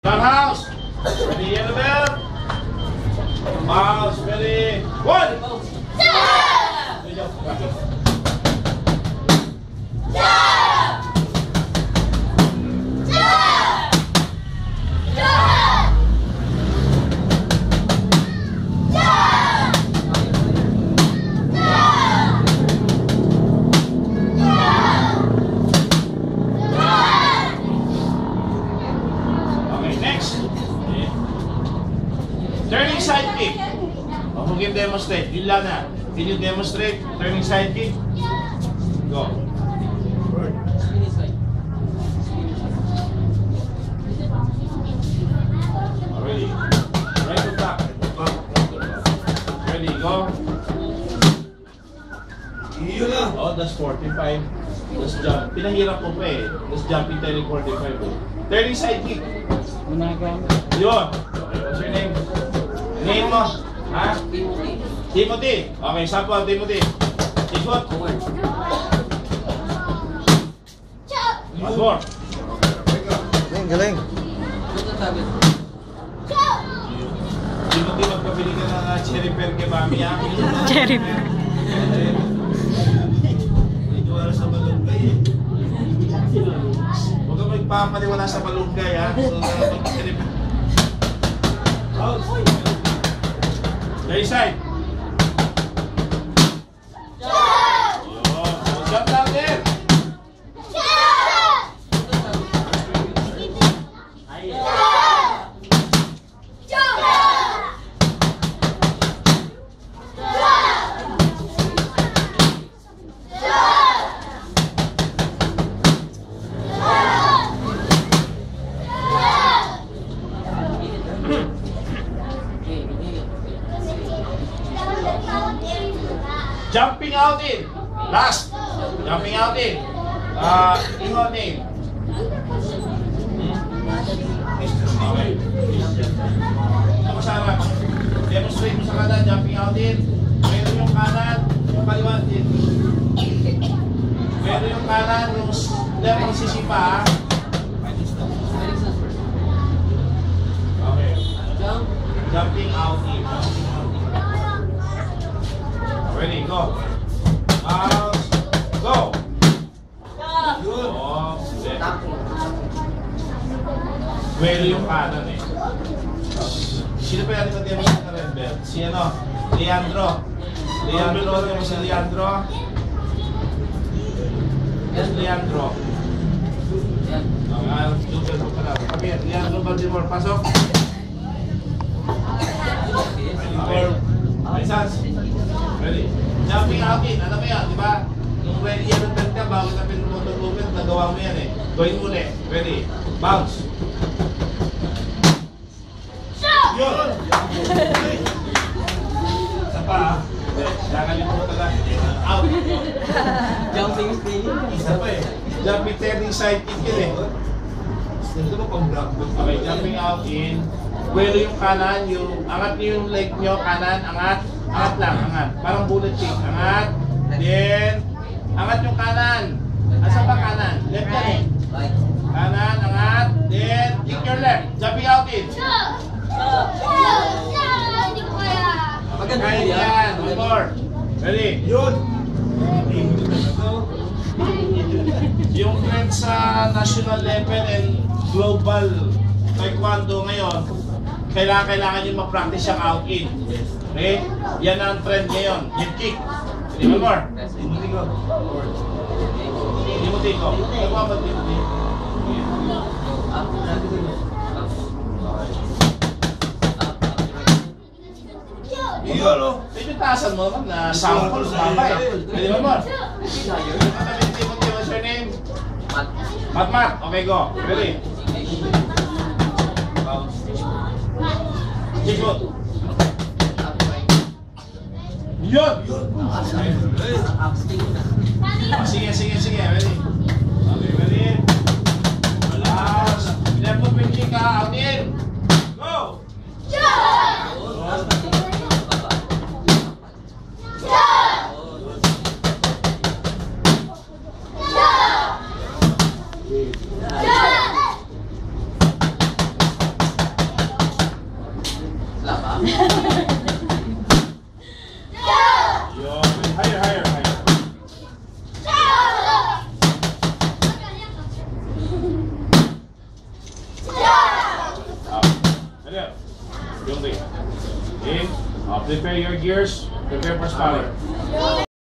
House, ready, yellow belt. Mouse, ready, one. Turning side kick. Who can demonstrate? Yun lang na. Can you demonstrate? Turning side kick? Go. Ready. Right to back. Ready, go. Oh, that's 45. That's jump. Pinahirap ko pa eh. That's jumping turning 45 eh. Turning side kick. Yun. Okay, what's your name? Name mo? Ha? Timothy. Okay, sample, Timothy. Ikot. One more. Galing. Timothy, magpabili ka ng cherry pear kay Mami, ha? Cherry pear. Hindi wala sa malunggay, eh. Huwag kang magpapaliwala sa malunggay, ha? So, cherry pear. Out. Right side. Jump down there. Jumping out in. Last. Jumping out in. Ingot in. Okay. Nakasarap. Demonstrate mo sa kanan. Jumping out in. Meron yung kanan. Yung kaliwa din. Meron yung kanan. Yung left ang sisipa. Okay. Jumping out in. Ready, go. Mouse, go. Good. Oh, well, yung kanan eh. Sino pa yan yung sa red belt? Si ano? Leandro. Leandro, yung si Leandro. Yes, Leandro. Come here, Leandro Baltimore, pasok. Okay. License. Ready? Jumping out in. Ano ba yan? Diba? Nung ready yan ang belt ka, bago na pinag-motor-movement, nagawa mo yan eh. Going ulit. Ready? Bounce. Yun! Isa pa ah. Nakalimutan lang. Out. Jumping spin. Isa pa eh. Jumping turning side kick yun eh. Ito ba pang black belt? Okay, jumping out in. Pwede yung kanan, yung angat niyo yung leg nyo, kanan, angat. Angat lang, angat. Parang bullet kick. Angat. Then, angat yung kanan. Asa ba kanan? Left yan eh. Kanan, angat. Then, kick your left. Jumping out in. Hindi ko kaya. Kaya yan. One more. Ready? Yun. Yung trend sa national level and global taekwondo ngayon, kailangan nyo mag-practice yung out-in. Okay? Yan ang trend ngayon. Yung kick. One more. Timothy ko. Timothy ko. Nagawa ba Timothy? Medyo taasan mo naman na sample sumaba eh. Ready, one more. Timothy, what's your name? Mat. Okay, go. Ready? Jigot. Yun! Sige. Ready? Okay, ready? Last. Left foot with kick out in. Go! Yung way. In. Prepare your gears. Prepare for spotting.